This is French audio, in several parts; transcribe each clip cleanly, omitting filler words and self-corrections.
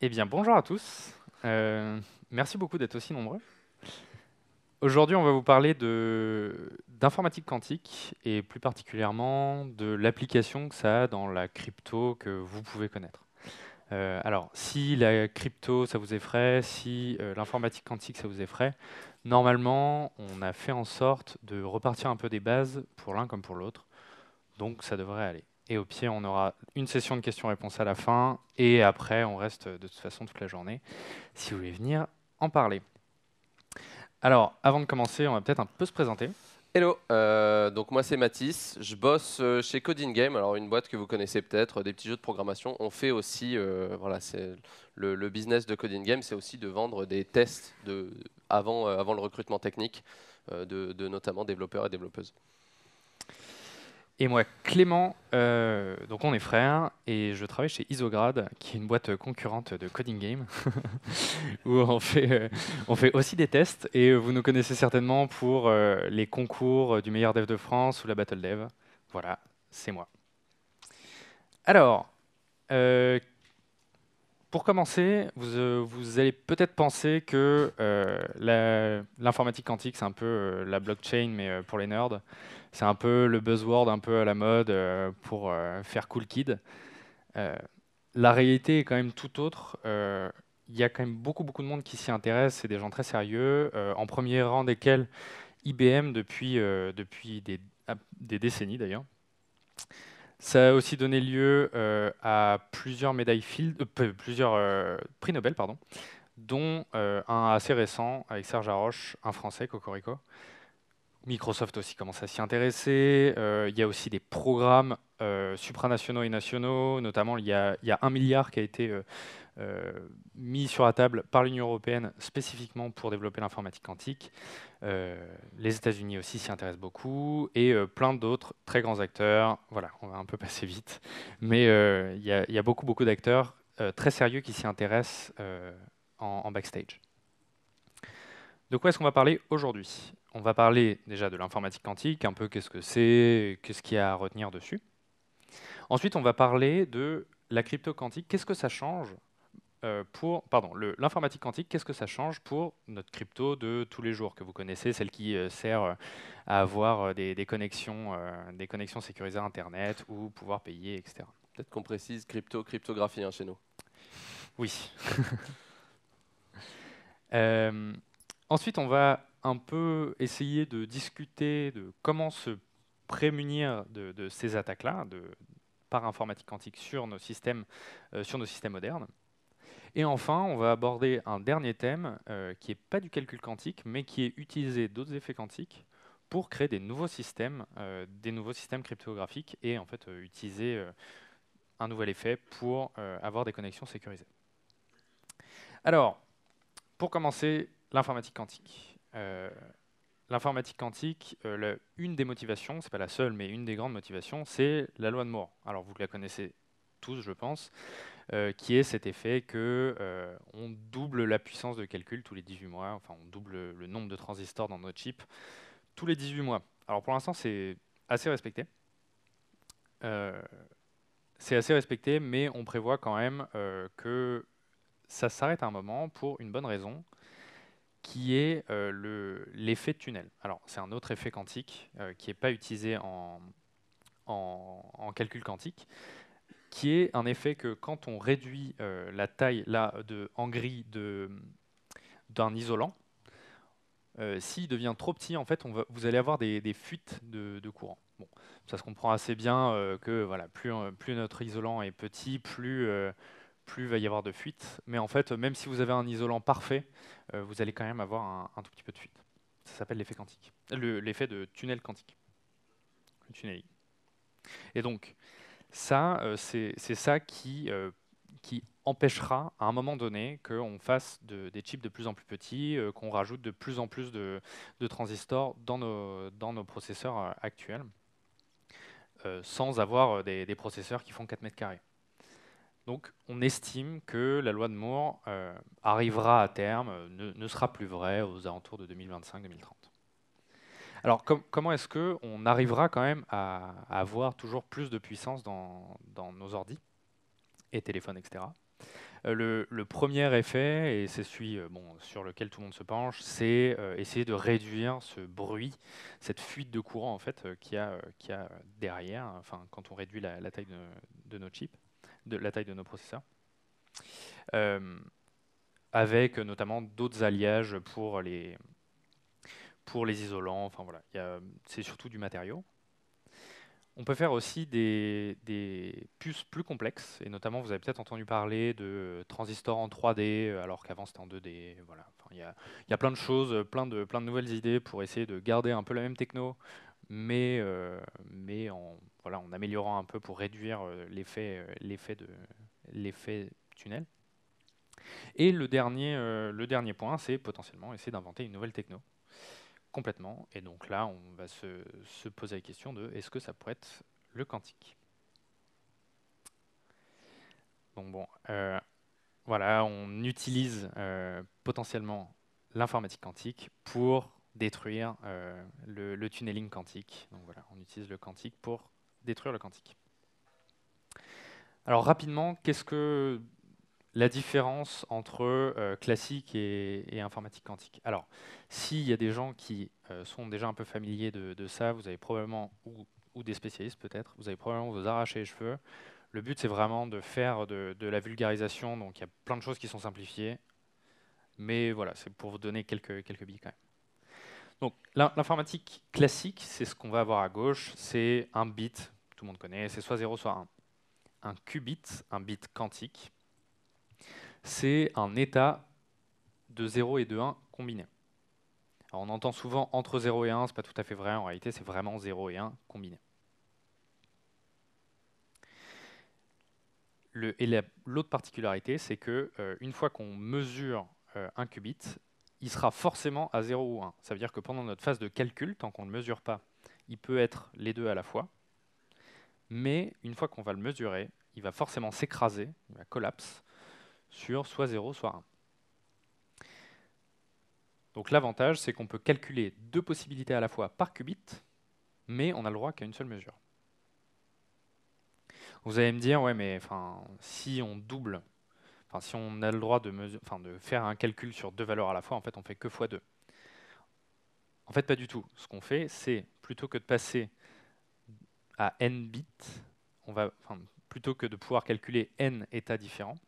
Eh bien, bonjour à tous. Merci beaucoup d'être aussi nombreux. Aujourd'hui, on va vous parler d'informatique quantique et plus particulièrement de l'application que ça a dans la crypto que vous pouvez connaître. Alors, si la crypto, ça vous effraie, si l'informatique quantique, ça vous effraie, normalement, on a fait en sorte de repartir un peu des bases pour l'un comme pour l'autre. Donc ça devrait aller. Et au pire, on aura une session de questions-réponses à la fin, et après, on reste de toute façon toute la journée, si vous voulez venir en parler. Alors, avant de commencer, on va peut-être un peu se présenter. Hello, donc moi c'est Mathis, je bosse chez Coding Game, alors une boîte que vous connaissez peut-être, des petits jeux de programmation. On fait aussi, voilà, c'est le business de Coding Game, c'est aussi de vendre des tests avant le recrutement technique de notamment développeurs et développeuses. Et moi, Clément, donc on est frères, et je travaille chez Isograd, qui est une boîte concurrente de Coding Game, où on fait aussi des tests, et vous nous connaissez certainement pour les concours du meilleur dev de France ou la Battle Dev. Voilà, c'est moi. Alors, euh, pour commencer, vous allez peut-être penser que l'informatique quantique, c'est un peu la blockchain, mais pour les nerds. C'est un peu le buzzword un peu à la mode pour faire cool kid. Euh, la réalité est quand même tout autre. Il y a quand même beaucoup de monde qui s'y intéresse, c'est des gens très sérieux, en premier rang desquels IBM depuis des décennies d'ailleurs. Ça a aussi donné lieu à plusieurs médailles plusieurs prix Nobel, pardon, dont un assez récent avec Serge Haroche, un Français, Cocorico. Microsoft aussi commence à s'y intéresser. Il y a aussi des programmes supranationaux et nationaux, notamment il y a 1 milliard qui a été euh, mis sur la table par l'Union européenne spécifiquement pour développer l'informatique quantique. Euh, les États-Unis aussi s'y intéressent beaucoup et plein d'autres très grands acteurs. Voilà, on va un peu passer vite, mais il y a beaucoup d'acteurs très sérieux qui s'y intéressent en backstage. De quoi est-ce qu'on va parler aujourd'hui? On va parler déjà de l'informatique quantique, un peu qu'est-ce que c'est, qu'est-ce qu'il y a à retenir dessus. Ensuite, on va parler de la crypto quantique, qu'est-ce que ça change pardon, l'informatique quantique, qu'est-ce que ça change pour notre crypto de tous les jours que vous connaissez, celle qui sert à avoir des connexions sécurisées à Internet ou pouvoir payer, etc. Peut-être qu'on précise cryptographie hein, chez nous. Oui. Euh, Ensuite, on va un peu essayer de discuter de comment se prémunir de ces attaques-là par informatique quantique sur nos systèmes modernes. Et enfin, on va aborder un dernier thème qui n'est pas du calcul quantique, mais qui est utiliser d'autres effets quantiques pour créer des nouveaux systèmes cryptographiques et en fait utiliser un nouvel effet pour avoir des connexions sécurisées. Alors, pour commencer, l'informatique quantique. L'informatique quantique, une des motivations, c'est pas la seule, mais une des grandes motivations, c'est la loi de Moore. Alors vous la connaissez tous, je pense, qui est cet effet que on double la puissance de calcul tous les 18 mois, enfin on double le nombre de transistors dans notre chip tous les 18 mois. Alors pour l'instant c'est assez respecté. Euh, c'est assez respecté, mais on prévoit quand même que ça s'arrête à un moment pour une bonne raison, qui est l'effet tunnel. Alors c'est un autre effet quantique qui n'est pas utilisé en calcul quantique, qui est un effet que quand on réduit la taille là, en gris d'un isolant, s'il devient trop petit, en fait, vous allez avoir des fuites de courant. Bon, ça se comprend assez bien que voilà, plus notre isolant est petit, plus va y avoir de fuites. Mais en fait, même si vous avez un isolant parfait, vous allez quand même avoir un tout petit peu de fuite. Ça s'appelle l'effet quantique, l'effet de tunnel quantique, le tunneling. Et donc, ça, c'est ça qui empêchera à un moment donné qu'on fasse des chips de plus en plus petits, qu'on rajoute de plus en plus de transistors dans nos processeurs actuels, sans avoir des processeurs qui font 4 mètres carrés. Donc on estime que la loi de Moore arrivera à terme, ne sera plus vraie aux alentours de 2025-2030. Alors comment est-ce qu'on arrivera quand même à avoir toujours plus de puissance dans nos ordis et téléphones, etc. Le premier effet, et c'est celui sur lequel tout le monde se penche, c'est essayer de réduire ce bruit, cette fuite de courant en fait, qu'il y a derrière, enfin, quand on réduit la taille de nos chips, la taille de nos processeurs, euh, avec notamment d'autres alliages pour les isolants. Enfin, voilà, c'est surtout du matériau. On peut faire aussi des puces plus complexes, et notamment vous avez peut-être entendu parler de transistors en 3D, alors qu'avant c'était en 2D. Voilà. Enfin, il y a plein de choses, plein de nouvelles idées pour essayer de garder un peu la même techno, mais en améliorant un peu pour réduire l'effet tunnel. Et le dernier point, c'est potentiellement essayer d'inventer une nouvelle techno complètement. Et donc là, on va se poser la question de est-ce que ça pourrait être le quantique. Donc bon, voilà, on utilise potentiellement l'informatique quantique pour détruire le tunneling quantique. Donc voilà, on utilise le quantique pour détruire le quantique. Alors rapidement, qu'est-ce que la différence entre classique et informatique quantique? Alors, s'il y a des gens qui sont déjà un peu familiers de ça, vous avez probablement, ou des spécialistes peut-être, vous allez probablement vous arracher les cheveux. Le but, c'est vraiment de faire de la vulgarisation, donc il y a plein de choses qui sont simplifiées, mais voilà, c'est pour vous donner quelques billes quand même. Donc l'informatique classique, c'est ce qu'on va avoir à gauche, c'est un bit, tout le monde connaît, c'est soit 0, soit 1. Un qubit, un bit quantique, c'est un état de 0 et de 1 combinés. Alors on entend souvent entre 0 et 1, c'est pas tout à fait vrai, en réalité c'est vraiment 0 et 1 combinés. L'autre particularité, c'est que une fois qu'on mesure un qubit, il sera forcément à 0 ou 1. Ça veut dire que pendant notre phase de calcul, tant qu'on ne le mesure pas, il peut être les deux à la fois. Mais une fois qu'on va le mesurer, il va forcément s'écraser, il va collapse, sur soit 0, soit 1. Donc l'avantage, c'est qu'on peut calculer deux possibilités à la fois par qubit, mais on n'a le droit qu'à une seule mesure. Vous allez me dire, ouais, mais si on double, si on a le droit de faire un calcul sur deux valeurs à la fois, en fait, on fait que x2. En fait, pas du tout. Ce qu'on fait, c'est plutôt que de passer à n bits, plutôt que de pouvoir calculer n états différents,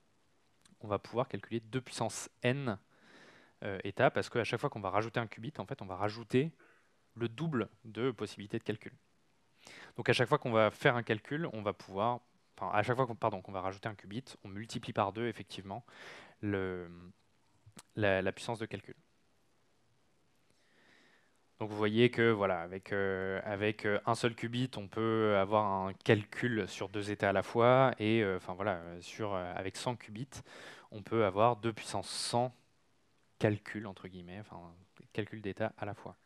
on va pouvoir calculer 2 puissance n états, parce qu'à chaque fois qu'on va rajouter un qubit, en fait, on va rajouter le double de possibilités de calcul. Donc à chaque fois qu'on va faire un calcul, on va pouvoir, à chaque fois qu'on va rajouter un qubit, on multiplie par 2 effectivement la puissance de calcul. Donc vous voyez que voilà, avec un seul qubit, on peut avoir un calcul sur deux états à la fois, et avec 100 qubits, on peut avoir 2 puissance 100 calculs, entre guillemets, calculs d'état à la fois.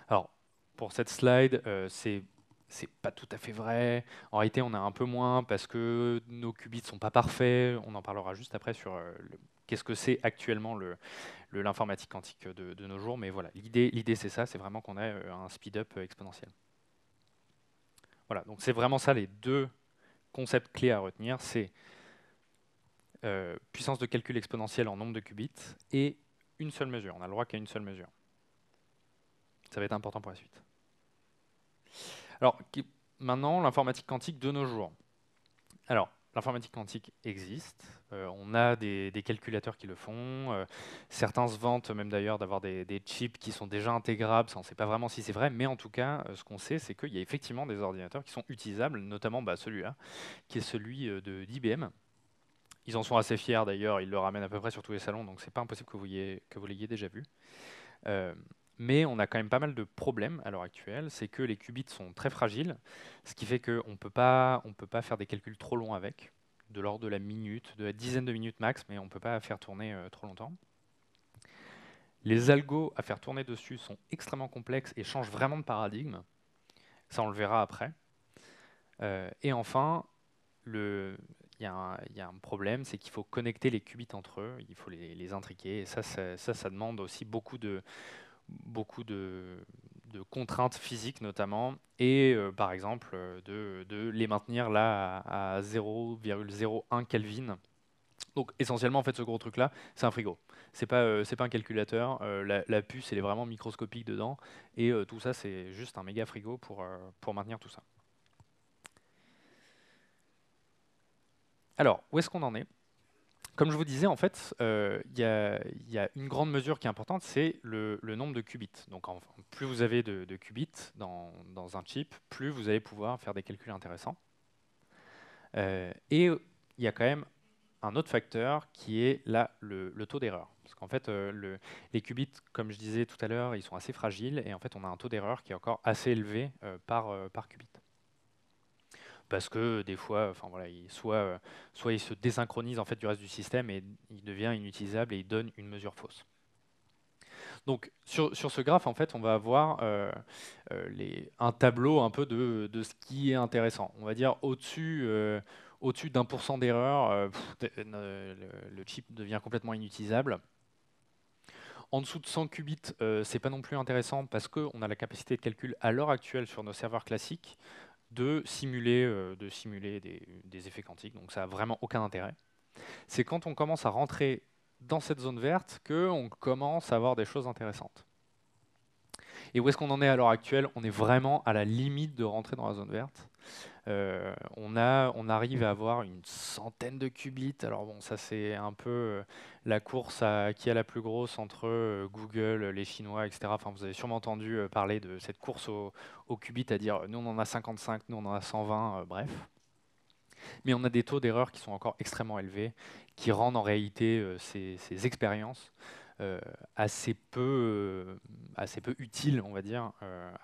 Alors, pour cette slide, c'est pas tout à fait vrai. En réalité, on a un peu moins parce que nos qubits sont pas parfaits. On en parlera juste après sur qu'est-ce que c'est actuellement l'informatique quantique de nos jours. Mais voilà, l'idée c'est ça, c'est vraiment qu'on a un speed-up exponentiel. Voilà, donc c'est vraiment ça les deux concepts clés à retenir. C'est puissance de calcul exponentielle en nombre de qubits et une seule mesure. On a le droit qu'à une seule mesure. Ça va être important pour la suite. Alors, maintenant, l'informatique quantique de nos jours. Alors, l'informatique quantique existe. On a des calculateurs qui le font. Certains se vantent même d'ailleurs d'avoir des chips qui sont déjà intégrables. Ça, on ne sait pas vraiment si c'est vrai, mais en tout cas, ce qu'on sait, c'est qu'il y a effectivement des ordinateurs qui sont utilisables, notamment celui-là, qui est celui d'IBM. Ils en sont assez fiers d'ailleurs, ils le ramènent à peu près sur tous les salons, donc c'est pas impossible que vous l'ayez déjà vu. Mais on a quand même pas mal de problèmes à l'heure actuelle, c'est que les qubits sont très fragiles, ce qui fait qu'on ne peut pas faire des calculs trop longs avec, de l'ordre de la minute, de la dizaine de minutes max, mais on ne peut pas faire tourner trop longtemps. Les algos à faire tourner dessus sont extrêmement complexes et changent vraiment de paradigme. Ça, on le verra après. Et enfin, il y a un problème, c'est qu'il faut connecter les qubits entre eux, il faut les intriquer, et ça demande aussi beaucoup de contraintes physiques notamment, et par exemple de les maintenir là à 0,01 Kelvin Donc essentiellement, en fait, ce gros truc-là, c'est un frigo. C'est pas un calculateur. La puce, elle est vraiment microscopique dedans. Et tout ça, c'est juste un méga frigo pour maintenir tout ça. Alors, où est-ce qu'on en est? Comme je vous disais, en fait, il y a une grande mesure qui est importante, c'est le nombre de qubits. Donc, plus vous avez de qubits dans un chip, plus vous allez pouvoir faire des calculs intéressants. Et il y a quand même un autre facteur qui est là le taux d'erreur. Parce qu'en fait, les qubits, comme je disais tout à l'heure, ils sont assez fragiles et en fait, on a un taux d'erreur qui est encore assez élevé par qubit. Parce que des fois, enfin voilà, soit il se désynchronise en fait du reste du système et il devient inutilisable et il donne une mesure fausse. Donc sur ce graphe, en fait, on va avoir un tableau un peu de ce qui est intéressant. On va dire au-dessus d'1% d'erreur, le chip devient complètement inutilisable. En dessous de 100 qubits, c'est pas non plus intéressant parce qu'on a la capacité de calcul à l'heure actuelle sur nos serveurs classiques de simuler des effets quantiques, donc ça n'a vraiment aucun intérêt. C'est quand on commence à rentrer dans cette zone verte qu'on commence à avoir des choses intéressantes. Et où est-ce qu'on en est à l'heure actuelle? On est vraiment à la limite de rentrer dans la zone verte. On arrive à avoir une centaine de qubits. Alors bon, ça c'est un peu la course à qui a la plus grosse entre Google, les Chinois, etc. Enfin, vous avez sûrement entendu parler de cette course au qubit, à dire nous on en a 55, nous on en a 120, bref. Mais on a des taux d'erreur qui sont encore extrêmement élevés, qui rendent en réalité ces expériences euh, assez peu utiles, on va dire,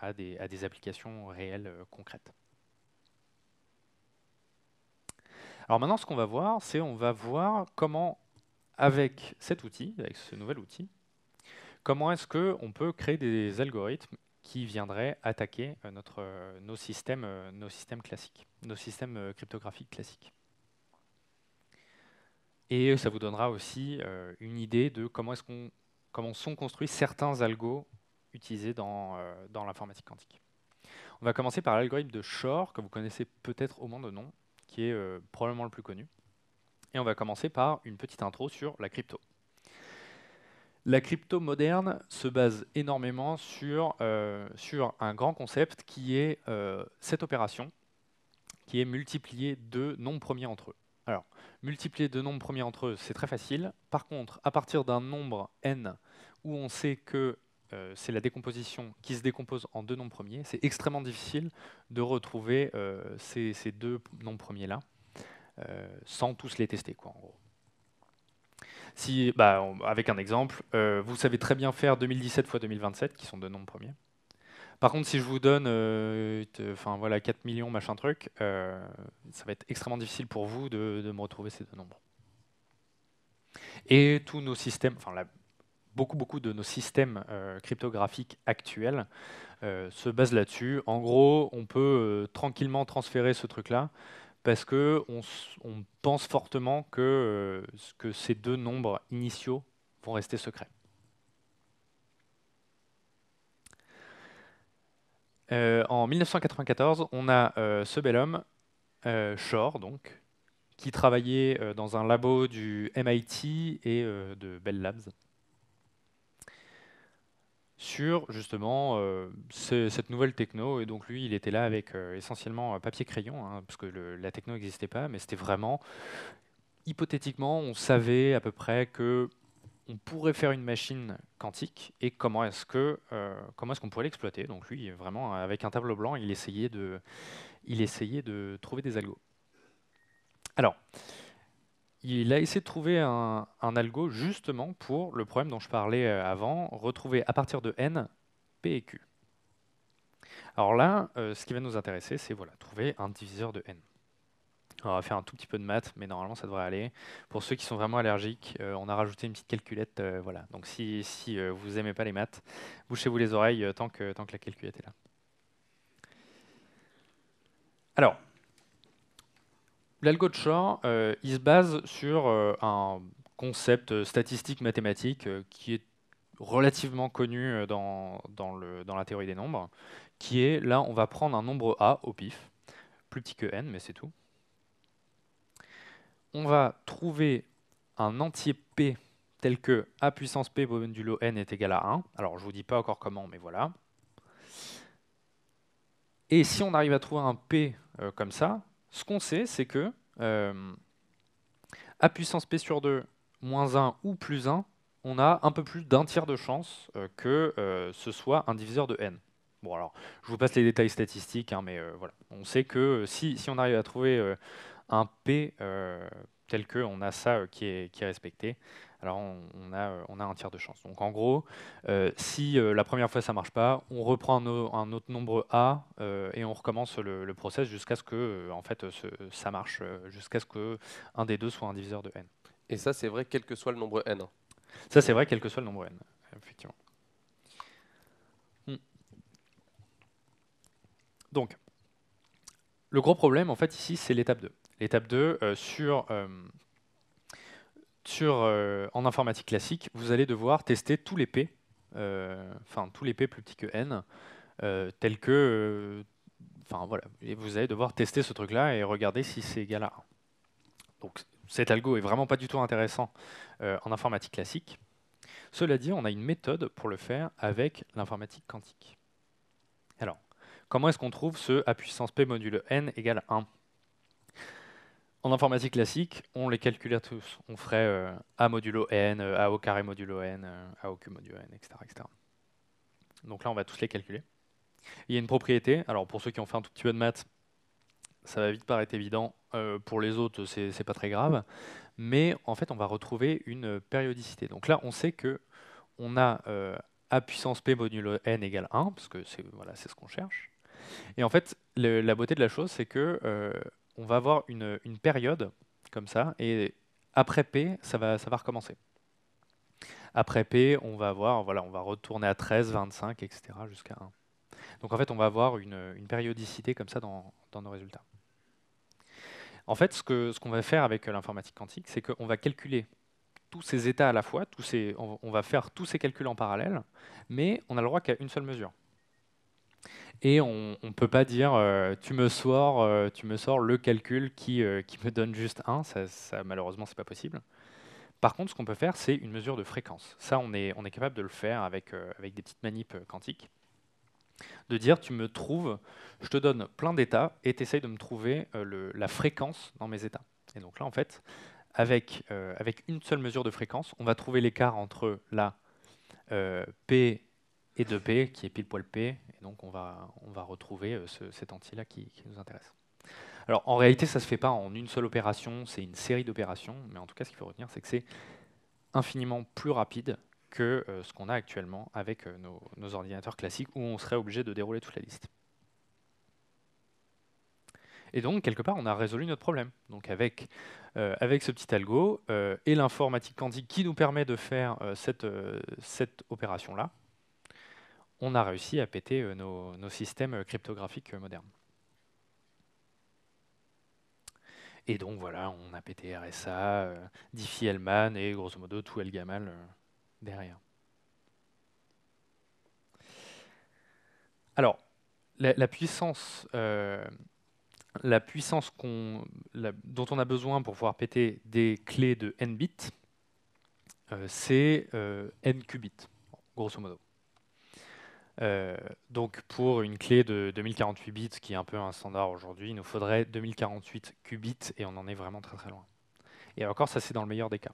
à des applications réelles concrètes. Alors maintenant, ce qu'on va voir, c'est on va voir comment, avec cet outil, avec ce nouvel outil, comment est-ce qu'on peut créer des algorithmes qui viendraient attaquer nos systèmes classiques, nos systèmes cryptographiques classiques. Et ça vous donnera aussi une idée de comment sont construits certains algos utilisés dans l'informatique quantique. On va commencer par l'algorithme de Shor, que vous connaissez peut-être au moins de nom, qui est probablement le plus connu. Et on va commencer par une petite intro sur la crypto. La crypto moderne se base énormément sur un grand concept qui est cette opération, qui est multiplier deux nombres premiers entre eux. Alors, multiplier deux nombres premiers entre eux, c'est très facile. Par contre, à partir d'un nombre n où on sait que c'est la décomposition qui se décompose en deux nombres premiers, c'est extrêmement difficile de retrouver ces deux nombres premiers-là sans tous les tester, quoi, en gros. Avec un exemple, vous savez très bien faire 2017 fois 2027, qui sont deux nombres premiers. Par contre, si je vous donne 4 millions, machin truc, ça va être extrêmement difficile pour vous de me retrouver ces deux nombres. Et tous nos systèmes, beaucoup de nos systèmes cryptographiques actuels se basent là-dessus. En gros, on peut tranquillement transférer ce truc-là parce qu'on pense fortement que ces deux nombres initiaux vont rester secrets. En 1994, on a ce bel homme, Shor, donc, qui travaillait dans un labo du MIT et de Bell Labs sur justement cette nouvelle techno. Et donc lui, il était là avec essentiellement papier-crayon, hein, parce que la techno n'existait pas, mais c'était vraiment, hypothétiquement, on savait à peu près que on pourrait faire une machine quantique et comment est-ce qu'on pourrait l'exploiter. Donc lui, vraiment, avec un tableau blanc, il essayait de trouver des algos. Alors, il a essayé de trouver un algo justement pour le problème dont je parlais avant, retrouver à partir de n, p et q. Alors là, ce qui va nous intéresser, c'est voilà, trouver un diviseur de n. Alors, on va faire un tout petit peu de maths, mais normalement ça devrait aller. Pour ceux qui sont vraiment allergiques, on a rajouté une petite calculette. Voilà. Donc si vous n'aimez pas les maths, bouchez-vous les oreilles tant que la calculette est là. Alors, l'algo de Shor, il se base sur un concept statistique mathématique qui est relativement connu dans la théorie des nombres, qui est, là, on va prendre un nombre A au pif, plus petit que n, mais c'est tout. On va trouver un entier P tel que A puissance P modulo N est égal à 1. Alors, je ne vous dis pas encore comment, mais voilà. Et si on arrive à trouver un P comme ça, ce qu'on sait, c'est que A puissance P sur 2 moins 1 ou plus 1, on a un peu plus d'un tiers de chance que ce soit un diviseur de N. Bon, alors, je vous passe les détails statistiques, hein, mais voilà. On sait que si on arrive à trouver un P tel que on a ça qui est respecté, alors on a un tiers de chance. Donc en gros, si la première fois ça marche pas, on reprend un autre nombre A et on recommence le process jusqu'à ce que en fait ça marche, jusqu'à ce que un des deux soit un diviseur de n. Et ça, c'est vrai quel que soit le nombre n. Ça c'est vrai quel que soit le nombre n, effectivement. Donc, le gros problème en fait ici c'est l'étape 2. L'étape 2 en informatique classique, vous allez devoir tester tous les P, enfin tous les P plus petits que n, tels que, enfin voilà, et vous allez devoir tester ce truc-là et regarder si c'est égal à 1. Donc cet algo est vraiment pas du tout intéressant en informatique classique. Cela dit, on a une méthode pour le faire avec l'informatique quantique. Alors, comment est-ce qu'on trouve ce A puissance P modulo n égale 1 ? En informatique classique, on les calcule tous. On ferait A modulo n, A au carré modulo n, A au cube modulo n, etc., etc. Donc là, on va tous les calculer. Il y a une propriété, alors pour ceux qui ont fait un tout petit peu de maths, ça va vite paraître évident. Pour les autres, c'est pas très grave. Mais en fait, on va retrouver une périodicité. Donc là, on sait que on a A puissance P modulo n égale 1, parce que c'est voilà, ce qu'on cherche. Et en fait, la beauté de la chose, c'est que on va avoir une période comme ça, et après P, ça va recommencer. Après P, on va avoir, voilà, on va retourner à 13, 25, etc. jusqu'à 1. Donc en fait, on va avoir une périodicité comme ça dans nos résultats. En fait, ce qu'on va faire avec l'informatique quantique, c'est qu'on va calculer tous ces états à la fois, on va faire tous ces calculs en parallèle, mais on a le droit qu'à une seule mesure. Et on ne peut pas dire tu me sors le calcul qui me donne juste 1, ça malheureusement c'est pas possible. Par contre, ce qu'on peut faire, c'est une mesure de fréquence. Ça, on est capable de le faire avec des petites manips quantiques. De dire tu me trouves, je te donne plein d'états et tu essayes de me trouver la fréquence dans mes états. Et donc là, en fait, avec une seule mesure de fréquence, on va trouver l'écart entre la P et 2P, qui est pile poil P, et donc on va retrouver cet entier-là qui nous intéresse. Alors en réalité, ça ne se fait pas en une seule opération, c'est une série d'opérations, mais en tout cas, ce qu'il faut retenir, c'est que c'est infiniment plus rapide que ce qu'on a actuellement avec nos ordinateurs classiques, où on serait obligé de dérouler toute la liste. Et donc, quelque part, on a résolu notre problème. Donc, avec ce petit algo et l'informatique quantique qui nous permet de faire cette opération-là, on a réussi à péter nos systèmes cryptographiques modernes. Et donc, voilà, on a pété RSA, Diffie-Hellman et grosso modo tout El-Gamal derrière. Alors, la puissance dont on a besoin pour pouvoir péter des clés de n bits, c'est n qubits, grosso modo. Donc pour une clé de 2048 bits, qui est un peu un standard aujourd'hui, il nous faudrait 2048 qubits, et on en est vraiment très très loin. Et encore, ça c'est dans le meilleur des cas.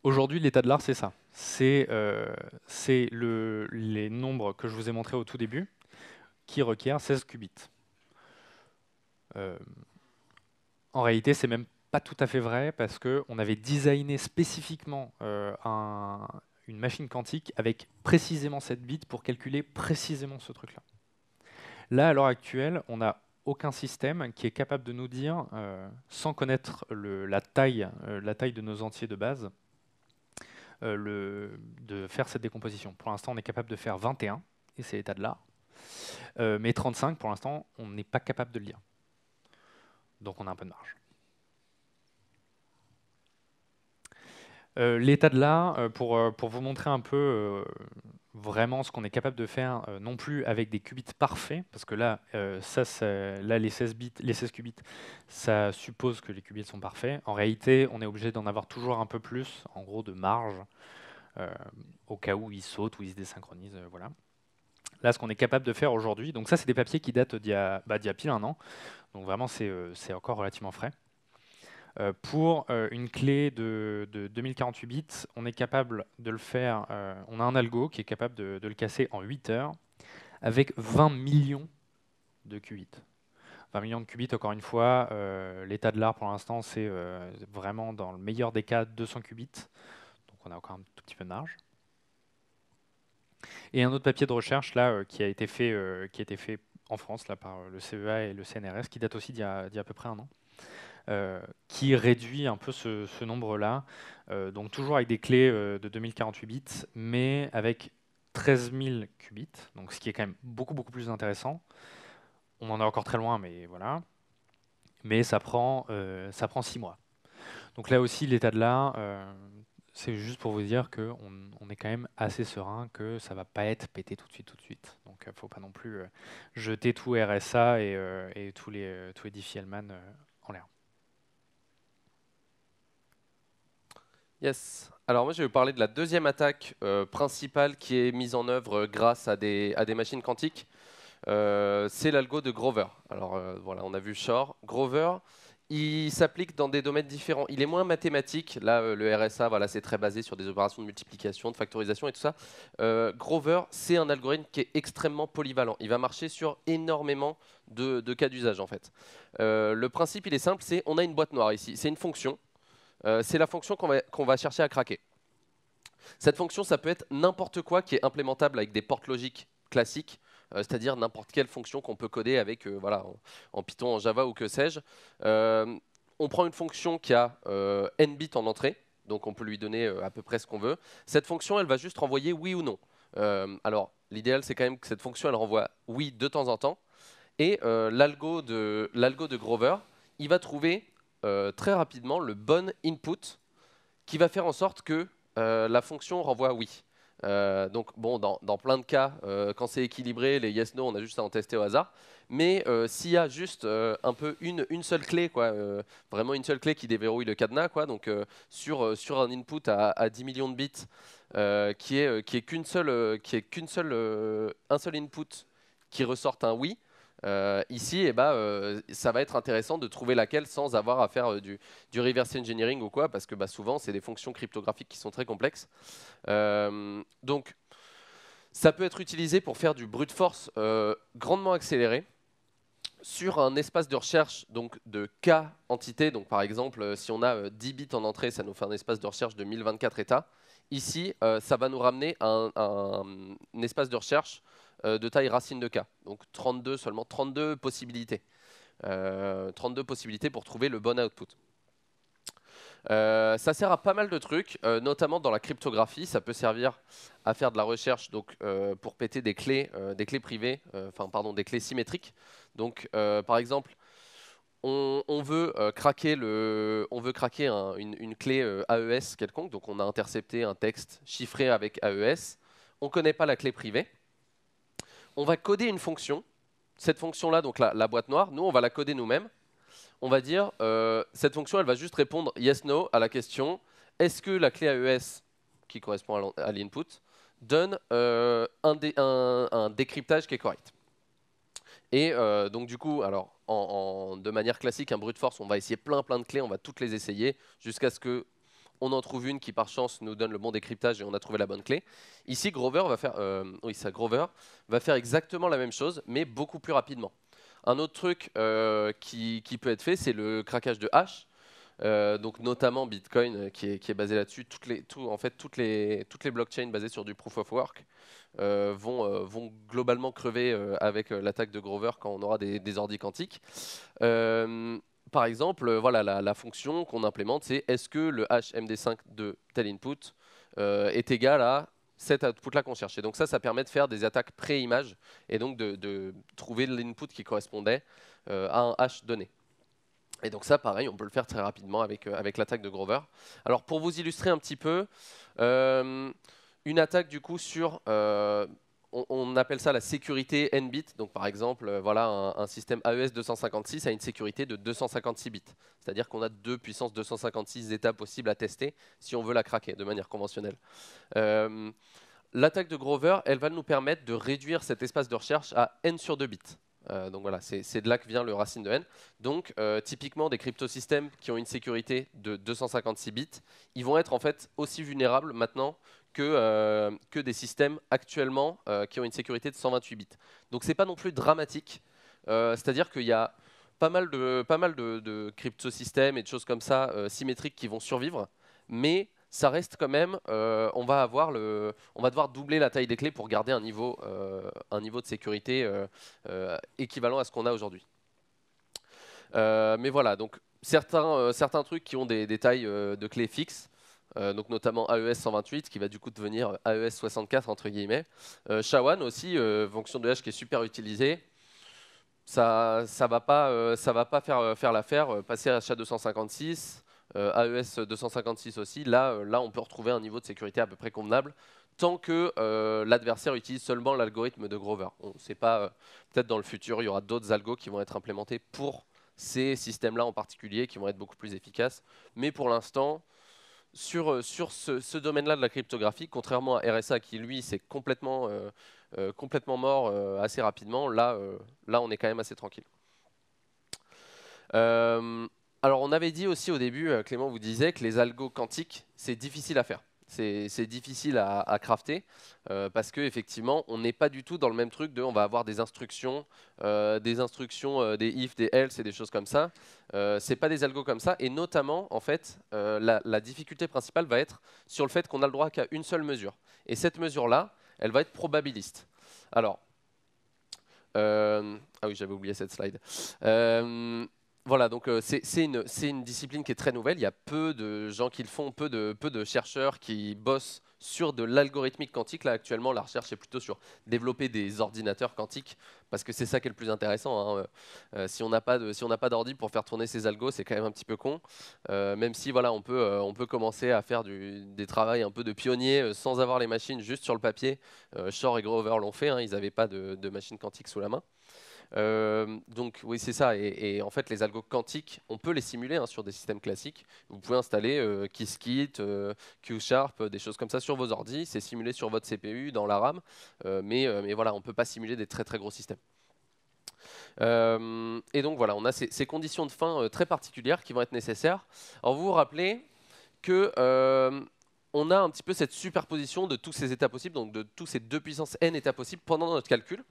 Aujourd'hui, l'état de l'art, c'est ça. C'est les nombres que je vous ai montrés au tout début, qui requièrent 16 qubits. En réalité, c'est même pas tout à fait vrai parce qu'on avait designé spécifiquement une machine quantique avec précisément 7 bits pour calculer précisément ce truc-là. Là, à l'heure actuelle, on n'a aucun système qui est capable de nous dire, sans connaître la taille de nos entiers de base, de faire cette décomposition. Pour l'instant, on est capable de faire 21, et c'est l'état de l'art. Mais 35, pour l'instant, on n'est pas capable de le lire. Donc on a un peu de marge. L'état de l'art, pour vous montrer un peu vraiment ce qu'on est capable de faire, non plus avec des qubits parfaits, parce que là, là les 16 bits, les 16 qubits, ça suppose que les qubits sont parfaits. En réalité, on est obligé d'en avoir toujours un peu plus, en gros, de marge, euh, au cas où ils sautent ou ils se désynchronisent, voilà. Là, ce qu'on est capable de faire aujourd'hui, donc ça, c'est des papiers qui datent d'il y a pile un an, donc vraiment, c'est encore relativement frais. Pour une clé de 2048 bits, on est capable de le faire, on a un algo qui est capable de le casser en 8 heures avec 20 millions de qubits. 20 millions de qubits, encore une fois, l'état de l'art pour l'instant, c'est vraiment dans le meilleur des cas 200 qubits, donc on a encore un tout petit peu de marge. Et un autre papier de recherche là qui a été fait en France là, par le CEA et le CNRS, qui date aussi d'il y a à peu près un an. Qui réduit un peu ce nombre-là. Donc toujours avec des clés de 2048 bits, mais avec 13 000 qubits, donc ce qui est quand même beaucoup plus intéressant. On en est encore très loin, mais voilà. Mais ça prend 6 mois. Donc là aussi, l'état de l'art, c'est juste pour vous dire qu'on on est quand même assez serein que ça va pas être pété tout de suite. Donc faut pas non plus jeter tout RSA et tous les Diffie-Hellman en l'air. Yes. Alors moi je vais vous parler de la deuxième attaque principale qui est mise en œuvre grâce à des machines quantiques. C'est l'algo de Grover. Alors voilà, on a vu Shor. Grover, il s'applique dans des domaines différents. Il est moins mathématique. Là, le RSA, voilà, c'est très basé sur des opérations de multiplication, de factorisation et tout ça. Grover, c'est un algorithme qui est extrêmement polyvalent. Il va marcher sur énormément de cas d'usage en fait. Le principe, il est simple, c'est on a une boîte noire ici. C'est une fonction. C'est la fonction qu'on va chercher à craquer. Cette fonction, ça peut être n'importe quoi qui est implémentable avec des portes logiques classiques, c'est-à-dire n'importe quelle fonction qu'on peut coder avec voilà, en Python, en Java ou que sais-je. On prend une fonction qui a n bits en entrée, donc on peut lui donner à peu près ce qu'on veut. Cette fonction, elle va juste renvoyer oui ou non. Alors, l'idéal, c'est quand même que cette fonction, elle renvoie oui de temps en temps. Et l'algo de Grover, il va trouver très rapidement le bon input qui va faire en sorte que la fonction renvoie oui. Donc bon, dans plein de cas, quand c'est équilibré, les yes/no, on a juste à en tester au hasard. Mais s'il y a juste un peu une seule clé, quoi, vraiment une seule clé qui déverrouille le cadenas, quoi, donc sur un input à 10 millions de bits, qui est un seul input qui ressorte un oui. Ici, eh ben, ça va être intéressant de trouver laquelle sans avoir à faire du reverse engineering ou quoi, parce que bah, souvent, c'est des fonctions cryptographiques qui sont très complexes. Donc, ça peut être utilisé pour faire du brute force grandement accéléré sur un espace de recherche donc, de K entités. Donc, par exemple, si on a 10 bits en entrée, ça nous fait un espace de recherche de 1024 états. Ici, ça va nous ramener un espace de recherche de taille racine de K. Donc seulement 32 possibilités. 32 possibilités pour trouver le bon output. Ça sert à pas mal de trucs, notamment dans la cryptographie. Ça peut servir à faire de la recherche donc, pour péter des clés privées, des clés symétriques. Donc, par exemple, on veut craquer une clé AES quelconque. Donc, on a intercepté un texte chiffré avec AES. On ne connaît pas la clé privée. On va coder une fonction. Cette fonction-là, donc la boîte noire, nous, on va la coder nous-mêmes. On va dire, cette fonction, elle va juste répondre yes/no à la question est-ce que la clé AES, qui correspond à l'input, donne un décryptage qui est correct. Et donc du coup, alors, de manière classique, un brute force, on va essayer plein de clés, on va toutes les essayer jusqu'à ce que on en trouve une qui par chance nous donne le bon décryptage et on a trouvé la bonne clé. Ici, Grover va faire exactement la même chose, mais beaucoup plus rapidement. Un autre truc qui peut être fait, c'est le craquage de hash. Donc notamment Bitcoin qui est basé là-dessus. Toutes les blockchains basées sur du proof of work vont globalement crever avec l'attaque de Grover quand on aura des ordis quantiques. Par exemple, voilà, la fonction qu'on implémente, c'est est-ce que le hash MD5 de tel input est égal à cet output-là qu'on cherche. Et donc ça permet de faire des attaques pré-image et donc de trouver l'input qui correspondait à un hash donné. Et donc ça, pareil, on peut le faire très rapidement avec l'attaque de Grover. Alors pour vous illustrer un petit peu, une attaque du coup sur, on appelle ça la sécurité n-bit. Donc par exemple, voilà, un système AES 256 a une sécurité de 256 bits. C'est-à-dire qu'on a 2 puissance 256 états possibles à tester si on veut la craquer de manière conventionnelle. L'attaque de Grover, elle va nous permettre de réduire cet espace de recherche à n sur 2 bits. Donc voilà, c'est de là que vient le racine de n. Donc typiquement des cryptosystèmes qui ont une sécurité de 256 bits, ils vont être en fait aussi vulnérables maintenant que des systèmes actuellement qui ont une sécurité de 128 bits. Donc c'est pas non plus dramatique. C'est-à-dire qu'il y a pas mal de cryptosystèmes et de choses comme ça symétriques qui vont survivre, mais ça reste quand même, on va devoir doubler la taille des clés pour garder un niveau de sécurité équivalent à ce qu'on a aujourd'hui. Mais voilà, donc certains trucs qui ont des tailles de clés fixes, donc notamment AES 128 qui va du coup devenir AES 64 entre guillemets. SHA-1 aussi, fonction de hash qui est super utilisée. Ça va pas faire l'affaire. Passer à SHA-256, AES 256 aussi. Là, on peut retrouver un niveau de sécurité à peu près convenable tant que l'adversaire utilise seulement l'algorithme de Grover. On ne sait pas, peut-être dans le futur, il y aura d'autres algos qui vont être implémentés pour ces systèmes-là en particulier, qui vont être beaucoup plus efficaces. Mais pour l'instant, sur ce domaine-là de la cryptographie, contrairement à RSA qui, lui, s'est complètement mort assez rapidement, là, on est quand même assez tranquille. Alors, on avait dit aussi au début, Clément vous disait que les algos quantiques, c'est difficile à faire. C'est difficile à crafter parce qu'effectivement, on n'est pas du tout dans le même truc de on va avoir des instructions, des if, des else et des choses comme ça. C'est pas des algos comme ça. Et notamment, en fait, la difficulté principale va être sur le fait qu'on a le droit qu'à une seule mesure. Et cette mesure-là, elle va être probabiliste. Alors, ah oui, j'avais oublié cette slide. Voilà, donc c'est une discipline qui est très nouvelle. Il y a peu de gens qui le font, peu de chercheurs qui bossent sur de l'algorithmique quantique. Là, actuellement, la recherche est plutôt sur développer des ordinateurs quantiques, parce que c'est ça qui est le plus intéressant, hein. Si on n'a pas d'ordi pour faire tourner ces algos, c'est quand même un petit peu con. Même si voilà, on peut commencer à faire des travaux un peu de pionniers sans avoir les machines, juste sur le papier. Shor et Grover l'ont fait, hein, ils n'avaient pas de machines quantiques sous la main. Donc oui, c'est ça. Et en fait, les algos quantiques, on peut les simuler, hein, sur des systèmes classiques. Vous pouvez installer Qiskit, QSharp, des choses comme ça sur vos ordis. C'est simulé sur votre CPU, dans la RAM. Mais voilà, on ne peut pas simuler des très très gros systèmes. Et donc voilà, on a ces conditions de fin très particulières qui vont être nécessaires. Alors vous vous rappelez que on a un petit peu cette superposition de tous ces états possibles, donc de tous ces 2 puissance n états possibles pendant notre calcul.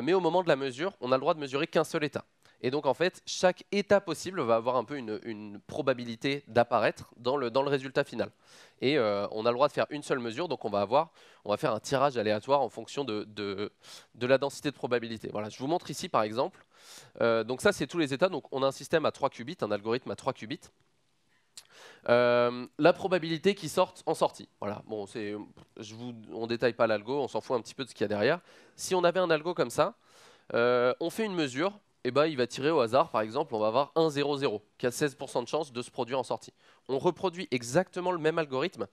Mais au moment de la mesure, on a le droit de mesurer qu'un seul état. Et donc en fait, chaque état possible va avoir un peu une probabilité d'apparaître dans le résultat final. Et on a le droit de faire une seule mesure, donc on va faire un tirage aléatoire en fonction de la densité de probabilité. Voilà, je vous montre ici par exemple. Donc ça, c'est tous les états. Donc on a un système à 3 qubits, un algorithme à 3 qubits. La probabilité qui sorte en sortie. Voilà. Bon, on détaille pas l'algo, on s'en fout un petit peu de ce qu'il y a derrière. Si on avait un algo comme ça, on fait une mesure, et ben, il va tirer au hasard, par exemple, on va avoir 1, 0, 0, qui a 16% de chance de se produire en sortie. On reproduit exactement le même algorithme,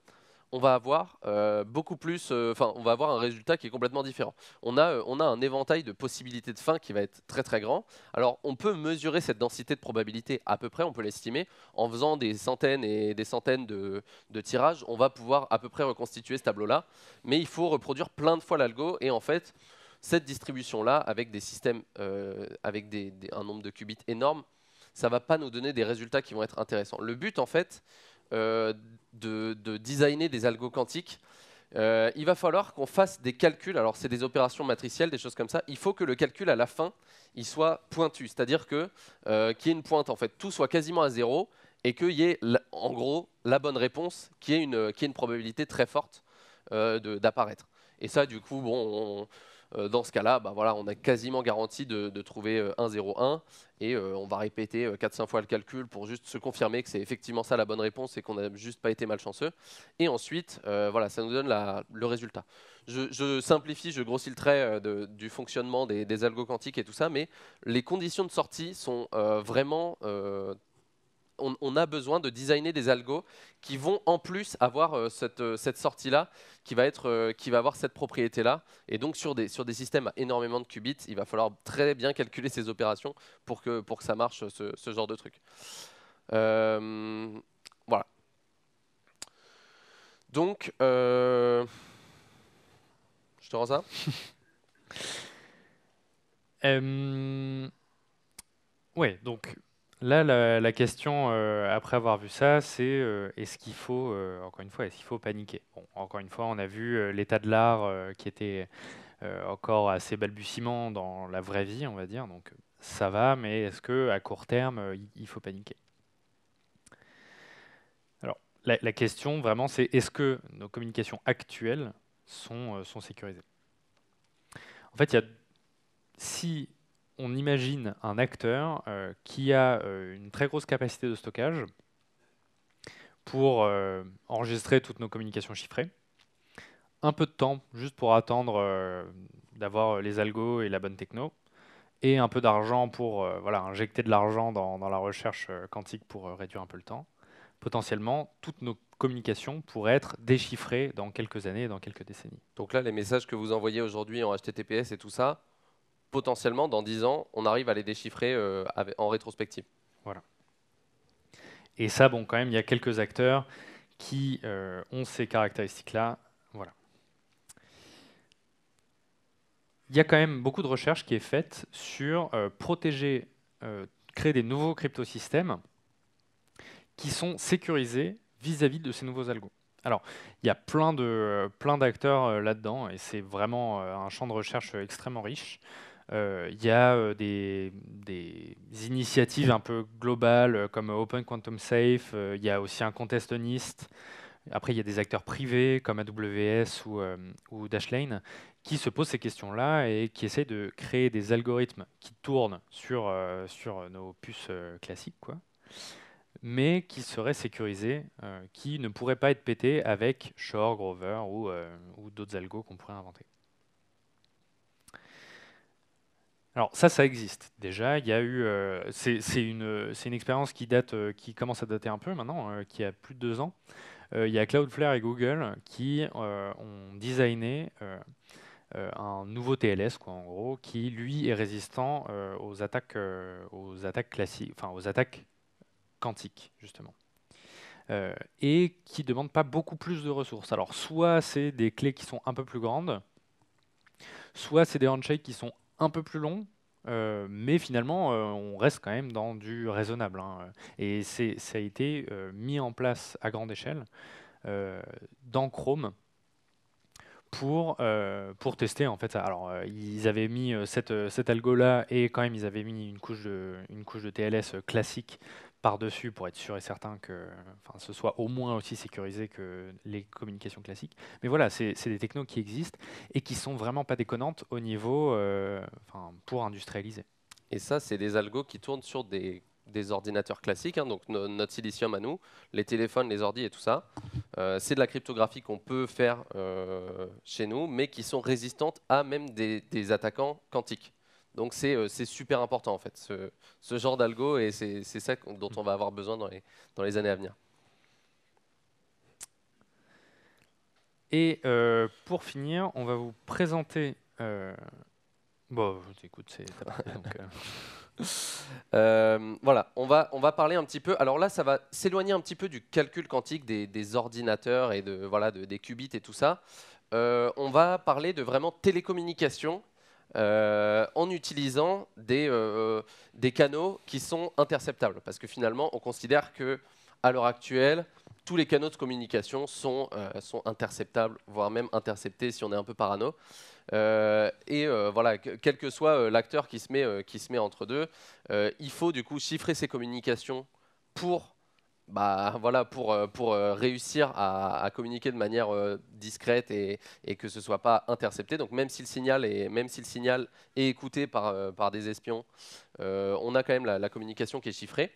on va avoir on va avoir un résultat qui est complètement différent. On a un éventail de possibilités de fin qui va être très très grand. Alors on peut mesurer cette densité de probabilité à peu près, on peut l'estimer en faisant des centaines et des centaines de tirages. On va pouvoir à peu près reconstituer ce tableau-là, mais il faut reproduire plein de fois l'algo et en fait cette distribution-là avec des systèmes avec un nombre de qubits énorme, ça va pas nous donner des résultats qui vont être intéressants. Le but en fait de designer des algos quantiques, il va falloir qu'on fasse des calculs. Alors c'est des opérations matricielles, des choses comme ça. Il faut que le calcul à la fin, il soit pointu, c'est-à-dire que qu'il y ait une pointe en fait, tout soit quasiment à zéro et qu'il y ait en gros la bonne réponse, qui ait une probabilité très forte d'apparaître. Et ça, du coup, bon, dans ce cas-là, bah, voilà, on a quasiment garanti de trouver 1, 0, 1 et on va répéter 4-5 fois le calcul pour juste se confirmer que c'est effectivement ça la bonne réponse et qu'on n'a juste pas été malchanceux. Et ensuite, voilà, ça nous donne le résultat. Je simplifie, je grossis le trait du fonctionnement des algos quantiques et tout ça, mais les conditions de sortie sont vraiment on a besoin de designer des algos qui vont en plus avoir cette sortie-là, qui va avoir cette propriété-là. Et donc sur des systèmes à énormément de qubits, il va falloir très bien calculer ces opérations pour que ça marche, ce genre de truc. Voilà. Donc, je te rends ça. Ouais, donc là, la question, après avoir vu ça, c'est est-ce qu'il faut, encore une fois, est-ce qu'il faut paniquer? Bon, encore une fois, on a vu l'état de l'art qui était encore assez balbutiement dans la vraie vie, on va dire, donc ça va, mais est-ce que à court terme, il faut paniquer? Alors, la question vraiment, c'est est-ce que nos communications actuelles sont sécurisées? En fait, si on imagine un acteur qui a une très grosse capacité de stockage pour enregistrer toutes nos communications chiffrées, un peu de temps juste pour attendre d'avoir les algos et la bonne techno, et un peu d'argent pour voilà, injecter de l'argent dans la recherche quantique pour réduire un peu le temps. Potentiellement, toutes nos communications pourraient être déchiffrées dans quelques années, dans quelques décennies. Donc là, les messages que vous envoyez aujourd'hui en HTTPS et tout ça, potentiellement, dans 10 ans, on arrive à les déchiffrer en rétrospective. Voilà. Et ça, bon, quand même, il y a quelques acteurs qui ont ces caractéristiques-là. Voilà. Il y a quand même beaucoup de recherche qui est faite sur protéger, créer des nouveaux cryptosystèmes qui sont sécurisés vis-à-vis de ces nouveaux algos. Alors, il y a plein d'acteurs là-dedans, et c'est vraiment un champ de recherche extrêmement riche. Il y a des initiatives un peu globales comme Open Quantum Safe, il y a aussi un contest NIST. Après, il y a des acteurs privés comme AWS ou Dashlane qui se posent ces questions-là et qui essaient de créer des algorithmes qui tournent sur nos puces classiques, quoi, mais qui seraient sécurisés, qui ne pourraient pas être pétés avec Shor, Grover ou d'autres algos qu'on pourrait inventer. Alors ça existe déjà. Il y a eu, c'est une expérience qui commence à dater un peu maintenant, qui a plus de 2 ans. Il y a Cloudflare et Google qui ont designé un nouveau TLS, quoi, en gros, qui lui est résistant aux attaques classiques, enfin aux attaques quantiques justement, et qui ne demande pas beaucoup plus de ressources. Alors soit c'est des clés qui sont un peu plus grandes, soit c'est des handshakes qui sont un peu plus longs. Mais finalement, on reste quand même dans du raisonnable, hein. Et ça a été mis en place à grande échelle dans Chrome pour tester en fait ça. Alors ils avaient mis cet algo-là et quand même ils avaient mis une couche de TLS classique par-dessus pour être sûr et certain que ce soit au moins aussi sécurisé que les communications classiques. Mais voilà, c'est des technos qui existent et qui sont vraiment pas déconnantes au niveau pour industrialiser. Et ça, c'est des algos qui tournent sur des ordinateurs classiques, hein, donc notre silicium à nous, les téléphones, les ordis et tout ça. C'est de la cryptographie qu'on peut faire chez nous, mais qui sont résistantes à même des attaquants quantiques. Donc c'est super important en fait, ce genre d'algo, et c'est ça dont on va avoir besoin dans les années à venir. Et pour finir, on va vous présenter... Bon, écoute, c'est ta partie, donc... Voilà, on va parler un petit peu. Alors là, ça va s'éloigner un petit peu du calcul quantique des ordinateurs et des qubits et tout ça. On va parler de vraiment télécommunication en utilisant des canaux qui sont interceptables. Parce que finalement, on considère que à l'heure actuelle, tous les canaux de communication sont interceptables, voire même interceptés si on est un peu parano. Voilà, quel que soit l'acteur qui se met entre deux, il faut du coup chiffrer ces communications pour réussir à communiquer de manière discrète et que ce soit pas intercepté. Donc même si le signal est écouté par des espions, on a quand même la communication qui est chiffrée.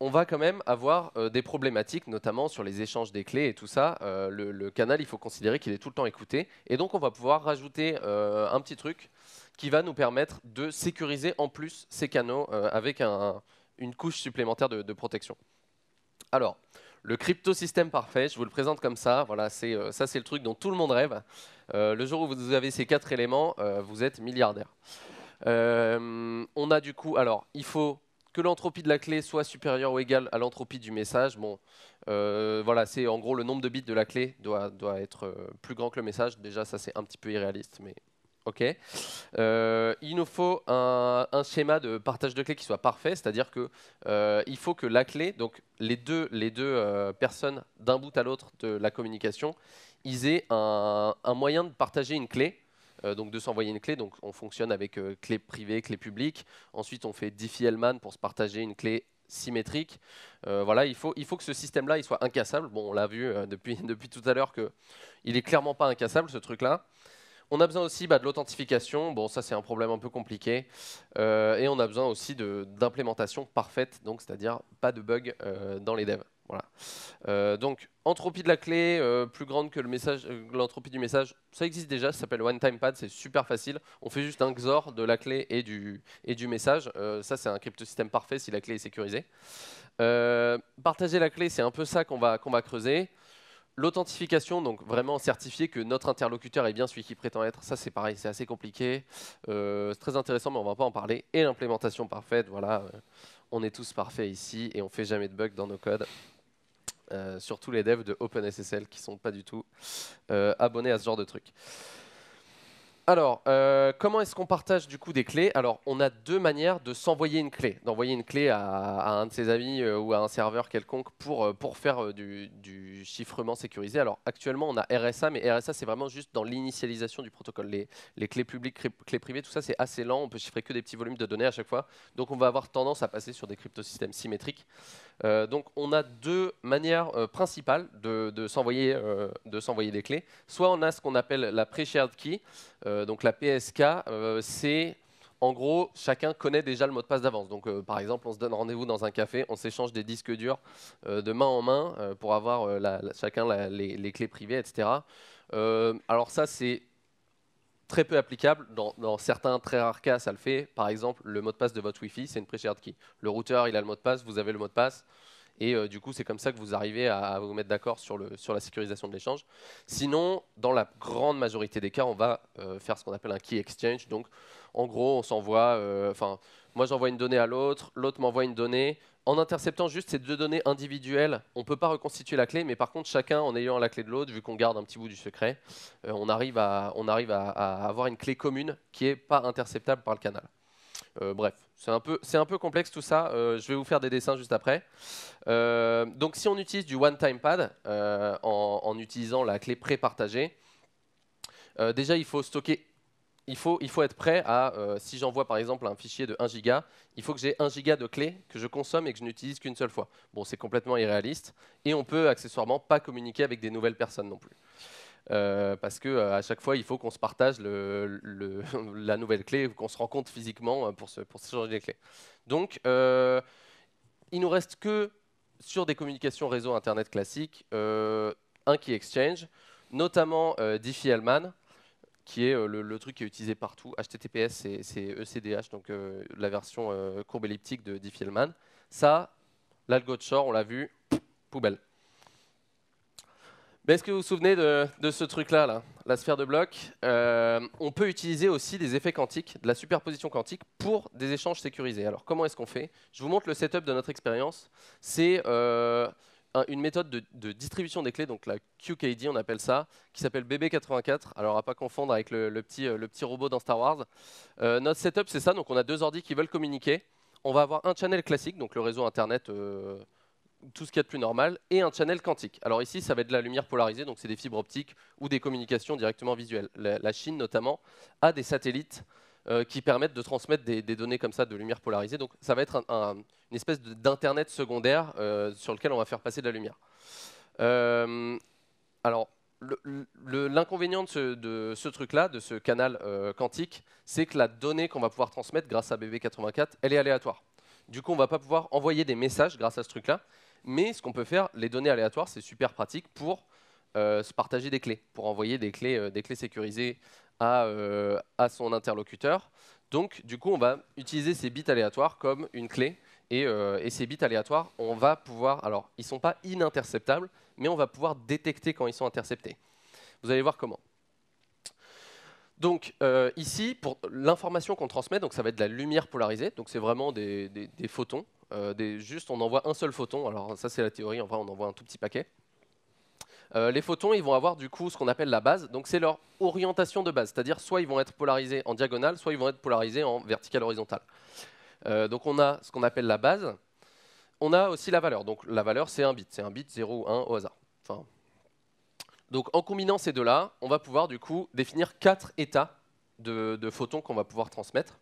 On va quand même avoir des problématiques, notamment sur les échanges des clés et tout ça. Le canal, il faut considérer qu'il est tout le temps écouté. Et donc, on va pouvoir rajouter un petit truc qui va nous permettre de sécuriser en plus ces canaux avec une couche supplémentaire de protection. Alors, le cryptosystème parfait, je vous le présente comme ça. Voilà, ça c'est le truc dont tout le monde rêve. Le jour où vous avez ces 4 éléments, vous êtes milliardaire. On a du coup, alors, il faut que l'entropie de la clé soit supérieure ou égale à l'entropie du message. Bon, voilà, c'est en gros le nombre de bits de la clé doit être plus grand que le message. Déjà, ça c'est un petit peu irréaliste, mais ok. Il nous faut un schéma de partage de clés qui soit parfait, c'est-à-dire que il faut que la clé, donc les deux personnes d'un bout à l'autre de la communication, ils aient un moyen de partager une clé. Donc de s'envoyer une clé, donc on fonctionne avec clé privée, clé publique. Ensuite, on fait Diffie-Hellman pour se partager une clé symétrique. Voilà, il faut que ce système-là il soit incassable. Bon, on l'a vu depuis tout à l'heure qu'il est clairement pas incassable ce truc-là. On a besoin aussi de l'authentification. Bon, ça c'est un problème un peu compliqué. Et on a besoin aussi d'implémentation parfaite, donc c'est-à-dire pas de bug dans les devs. Voilà. Donc, entropie de la clé plus grande que l'entropie du message, ça existe déjà, ça s'appelle OneTimePad, c'est super facile. On fait juste un XOR de la clé et du message. Ça, c'est un cryptosystème parfait si la clé est sécurisée. Partager la clé, c'est un peu ça qu'on va creuser. L'authentification, donc vraiment certifier que notre interlocuteur est bien celui qui prétend être, ça c'est pareil, c'est assez compliqué. C'est très intéressant, mais on ne va pas en parler. Et l'implémentation parfaite, voilà, on est tous parfaits ici et on ne fait jamais de bugs dans nos codes. Surtout les devs de OpenSSL qui ne sont pas du tout abonnés à ce genre de truc. Alors, comment est-ce qu'on partage du coup des clés? Alors, on a deux manières de s'envoyer une clé, d'envoyer une clé à un de ses amis ou à un serveur quelconque pour faire du chiffrement sécurisé. Alors, actuellement, on a RSA, mais RSA, c'est vraiment juste dans l'initialisation du protocole. Les clés publiques, clés privées, tout ça, c'est assez lent. On peut chiffrer que des petits volumes de données à chaque fois. Donc, on va avoir tendance à passer sur des cryptosystèmes symétriques. Donc, on a deux manières principales de s'envoyer des clés. Soit on a ce qu'on appelle la pre-shared key. Donc la PSK, c'est en gros, chacun connaît déjà le mot de passe d'avance. Donc par exemple, on se donne rendez-vous dans un café, on s'échange des disques durs de main en main pour avoir chacun les clés privées, etc. Alors ça, c'est très peu applicable. Dans certains très rares cas, ça le fait. Par exemple, le mot de passe de votre Wi-Fi, c'est une pre-shared key. Le routeur, il a le mot de passe, vous avez le mot de passe. Et du coup, c'est comme ça que vous arrivez à vous mettre d'accord sur la sécurisation de l'échange. Sinon, dans la grande majorité des cas, on va faire ce qu'on appelle un key exchange. Donc, en gros, on s'envoie, moi j'envoie une donnée à l'autre, l'autre m'envoie une donnée. En interceptant juste ces deux données individuelles, on ne peut pas reconstituer la clé, mais par contre, chacun en ayant la clé de l'autre, vu qu'on garde un petit bout du secret, on arrive à avoir une clé commune qui n'est pas interceptable par le canal. Bref, c'est un peu complexe tout ça. Je vais vous faire des dessins juste après. Donc si on utilise du OneTimePad en utilisant la clé pré-partagée, déjà il faut stocker, il faut être prêt à, si j'envoie par exemple un fichier de 1 giga, il faut que j'ai 1 giga de clés que je consomme et que je n'utilise qu'une seule fois. Bon, c'est complètement irréaliste et on peut accessoirement pas communiquer avec des nouvelles personnes non plus. Parce que à chaque fois, il faut qu'on se partage la nouvelle clé, qu'on se rencontre physiquement pour s'échanger les clés. Donc, il nous reste que sur des communications réseau Internet classiques, un key exchange, notamment Diffie-Hellman, qui est le truc qui est utilisé partout. HTTPS, c'est ECDH, donc la version courbe elliptique de Diffie-Hellman. Ça, l'algo de Shor, on l'a vu, poubelle. Est-ce que vous vous souvenez de ce truc-là, là, la sphère de blocs? On peut utiliser aussi des effets quantiques, de la superposition quantique, pour des échanges sécurisés. Alors, comment est-ce qu'on fait? Je vous montre le setup de notre expérience. C'est une méthode de distribution des clés, donc la QKD, on appelle ça, qui s'appelle BB84. Alors, à pas confondre avec le petit robot dans Star Wars. Notre setup, c'est ça. Donc, on a deux ordis qui veulent communiquer. On va avoir un channel classique, donc le réseau Internet tout ce qu'il y a de plus normal, et un channel quantique. Alors ici, ça va être de la lumière polarisée, donc c'est des fibres optiques ou des communications directement visuelles. La Chine, notamment, a des satellites qui permettent de transmettre des données comme ça de lumière polarisée. Donc ça va être une espèce d'internet secondaire sur lequel on va faire passer de la lumière. Alors, l'inconvénient de ce truc-là, de ce canal quantique, c'est que la donnée qu'on va pouvoir transmettre grâce à BB84, elle est aléatoire. Du coup, on ne va pas pouvoir envoyer des messages grâce à ce truc-là. Mais ce qu'on peut faire, les données aléatoires, c'est super pratique pour se partager des clés, pour envoyer des clés sécurisées à son interlocuteur. Donc, du coup, on va utiliser ces bits aléatoires comme une clé Et ces bits aléatoires, on va pouvoir, alors ils ne sont pas ininterceptables, mais on va pouvoir détecter quand ils sont interceptés. Vous allez voir comment. Donc ici, pour l'information qu'on transmet, donc ça va être de la lumière polarisée, donc c'est vraiment des photons. Juste, on envoie un seul photon, alors ça c'est la théorie, en vrai on envoie un tout petit paquet. Les photons, ils vont avoir du coup ce qu'on appelle la base, donc c'est leur orientation de base, c'est-à-dire soit ils vont être polarisés en diagonale, soit ils vont être polarisés en verticale horizontale. Donc on a ce qu'on appelle la base, on a aussi la valeur, donc la valeur c'est un bit 0 ou 1 au hasard. Enfin, donc en combinant ces deux-là, on va pouvoir du coup définir 4 états de photons qu'on va pouvoir transmettre.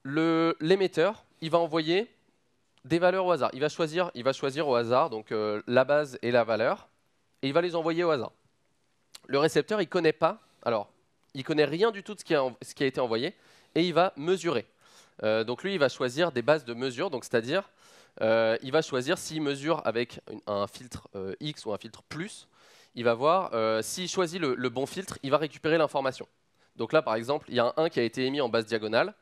L'émetteur, il va envoyer des valeurs au hasard. Il va choisir au hasard donc, la base et la valeur, et il va les envoyer au hasard. Le récepteur, il connaît pas, alors, il connaît rien du tout de ce qui a été envoyé, et il va mesurer. Donc lui, il va choisir des bases de mesure, donc c'est-à-dire, il va choisir s'il mesure avec un filtre X ou un filtre plus, il va voir s'il choisit le bon filtre, il va récupérer l'information. Donc là, par exemple, il y a un 1 qui a été émis en base diagonale.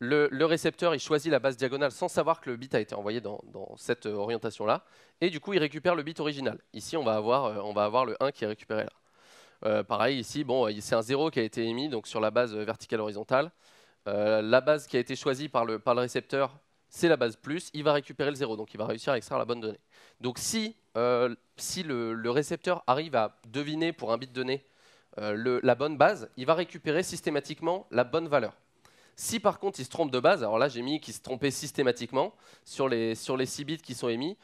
Le récepteur, il choisit la base diagonale sans savoir que le bit a été envoyé dans cette orientation-là. Et du coup, il récupère le bit original. Ici, on va avoir le 1 qui est récupéré là. Pareil, ici, bon, c'est un 0 qui a été émis donc sur la base verticale horizontale. La base qui a été choisie par le récepteur, c'est la base plus. Il va récupérer le 0, donc il va réussir à extraire la bonne donnée. Donc si le récepteur arrive à deviner pour un bit donné la bonne base, il va récupérer systématiquement la bonne valeur. Si par contre il se trompe de base, alors là j'ai mis qu'il se trompait systématiquement sur les 6 bits qui sont émis,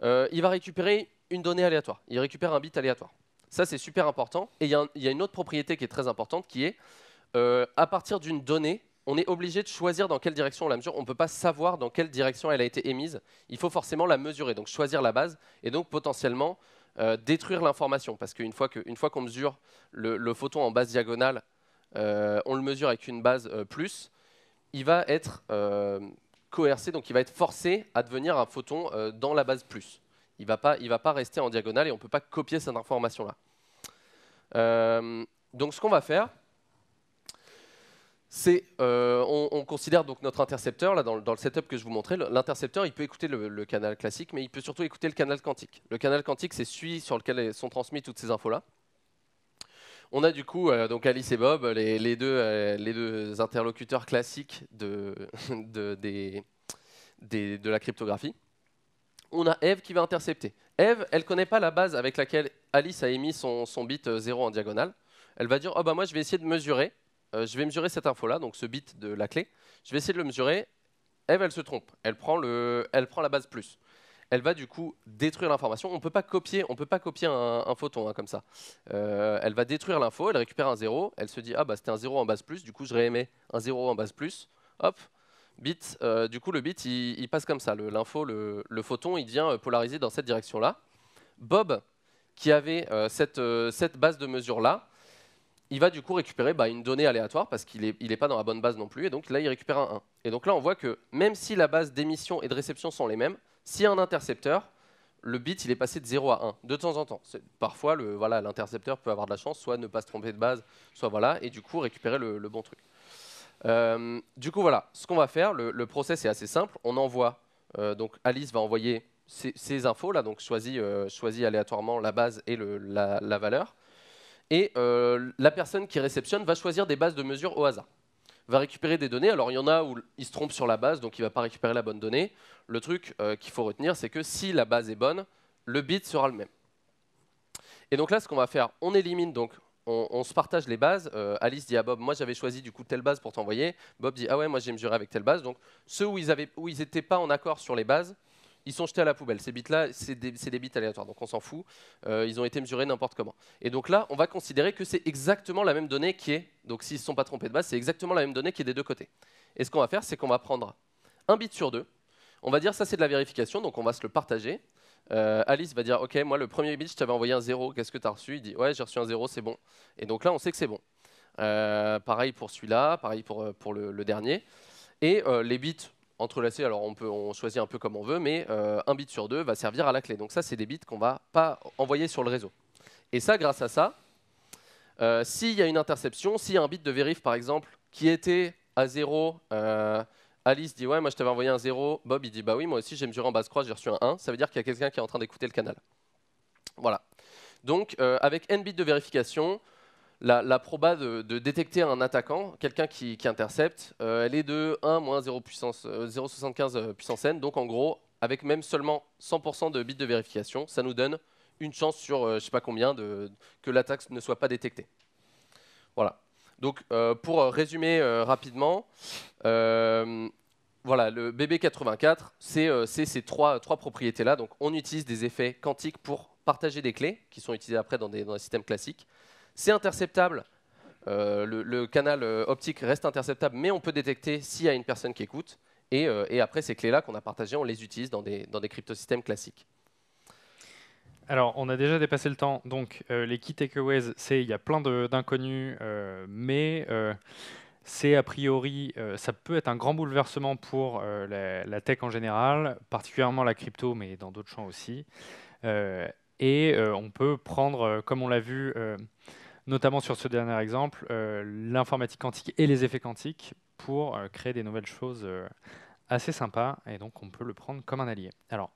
il va récupérer une donnée aléatoire, il récupère un bit aléatoire. Ça c'est super important, et il y a une autre propriété qui est très importante qui est, à partir d'une donnée, on est obligé de choisir dans quelle direction on la mesure, on ne peut pas savoir dans quelle direction elle a été émise, il faut forcément la mesurer, donc choisir la base, et donc potentiellement détruire l'information, parce qu'une fois qu'on mesure le photon en base diagonale, on le mesure avec une base plus, il va être coercé, donc il va être forcé à devenir un photon dans la base plus. Il ne va pas rester en diagonale et on ne peut pas copier cette information-là. Donc ce qu'on va faire, c'est on considère donc notre intercepteur, là, dans le setup que je vous montrais, l'intercepteur il peut écouter le canal classique, mais il peut surtout écouter le canal quantique. Le canal quantique, c'est celui sur lequel sont transmises toutes ces infos-là. On a du coup donc Alice et Bob, les deux interlocuteurs classiques de la cryptographie. On a Eve qui va intercepter. Eve, elle ne connaît pas la base avec laquelle Alice a émis son bit 0 en diagonale. Elle va dire oh bah moi je vais essayer de mesurer, je vais mesurer cette info-là, donc ce bit de la clé. Je vais essayer de le mesurer. Eve, elle se trompe. Elle prend la base plus. Elle va du coup détruire l'information. On ne peut pas copier un photon comme ça. Elle va détruire l'info, elle récupère un 0, elle se dit ah bah c'était un 0 en base plus, du coup je réémets un 0 en base plus, hop, bit, du coup le bit il passe comme ça, l'info, le photon il devient polarisé dans cette direction-là. Bob, qui avait cette base de mesure-là, il va du coup récupérer une donnée aléatoire parce qu'il n'est pas dans la bonne base non plus, et donc là il récupère un 1. Et donc là on voit que même si la base d'émission et de réception sont les mêmes, s'il y a un intercepteur, le bit il est passé de 0 à 1 de temps en temps. Parfois l'intercepteur peut avoir de la chance, soit ne pas se tromper de base, soit voilà, et du coup récupérer le bon truc. Du coup voilà, ce qu'on va faire, le process est assez simple, on envoie, donc Alice va envoyer ces infos là, donc choisit aléatoirement la base et la valeur. Et la personne qui réceptionne va choisir des bases de mesure au hasard. Va récupérer des données. Alors il y en a où il se trompe sur la base, donc il ne va pas récupérer la bonne donnée. Le truc qu'il faut retenir, c'est que si la base est bonne, le bit sera le même. Et donc là, ce qu'on va faire, on élimine, donc on se partage les bases. Alice dit à Bob, moi j'avais choisi du coup telle base pour t'envoyer. Bob dit, ah ouais, moi j'ai mesuré avec telle base. Donc ceux où ils n'étaient pas en accord sur les bases, ils sont jetés à la poubelle. Ces bits-là, c'est des bits aléatoires, donc on s'en fout. Ils ont été mesurés n'importe comment. Et donc là, on va considérer que c'est exactement la même donnée qui est, donc s'ils ne se sont pas trompés de base, c'est exactement la même donnée qui est des deux côtés. Et ce qu'on va faire, c'est qu'on va prendre un bit sur deux. On va dire ça c'est de la vérification, donc on va se le partager. Alice va dire, ok, moi le premier bit, je t'avais envoyé un 0, qu'est-ce que tu as reçu? Il dit, ouais, j'ai reçu un 0, c'est bon. Et donc là, on sait que c'est bon. Pareil pour celui-là, pareil pour le dernier. Et les bits entrelacés, alors on choisit un peu comme on veut, mais un bit sur deux va servir à la clé. Donc ça, c'est des bits qu'on ne va pas envoyer sur le réseau. Et ça, grâce à ça, s'il y a une interception, s'il y a un bit de vérif, par exemple, qui était à 0, Alice dit ouais, moi je t'avais envoyé un 0. Bob il dit bah oui, moi aussi j'ai mesuré en base croix, j'ai reçu un 1. Ça veut dire qu'il y a quelqu'un qui est en train d'écouter le canal. Voilà. Donc avec n bits de vérification, la proba de détecter un attaquant, quelqu'un qui intercepte, elle est de 1 moins 0 puissance, 0,75 puissance n. Donc en gros, avec même seulement 100% de bits de vérification, ça nous donne une chance sur je sais pas combien que l'attaque ne soit pas détectée. Voilà. Donc pour résumer rapidement, voilà, le BB84, c'est ces trois propriétés-là. Donc on utilise des effets quantiques pour partager des clés, qui sont utilisées après dans des systèmes classiques. C'est interceptable, le canal optique reste interceptable, mais on peut détecter s'il y a une personne qui écoute. Et après, ces clés-là qu'on a partagées, on les utilise dans des cryptosystèmes classiques. Alors, on a déjà dépassé le temps, donc les key takeaways, il y a plein d'inconnus, mais c'est a priori, ça peut être un grand bouleversement pour la tech en général, particulièrement la crypto, mais dans d'autres champs aussi. On peut prendre, comme on l'a vu, notamment sur ce dernier exemple, l'informatique quantique et les effets quantiques pour créer des nouvelles choses assez sympas, et donc on peut le prendre comme un allié. Alors,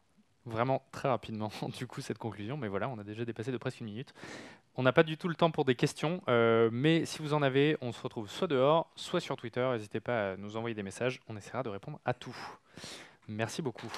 vraiment très rapidement, du coup, cette conclusion, mais voilà, on a déjà dépassé de presque 1 minute. On n'a pas du tout le temps pour des questions, mais si vous en avez, on se retrouve soit dehors, soit sur Twitter. N'hésitez pas à nous envoyer des messages, on essaiera de répondre à tout. Merci beaucoup.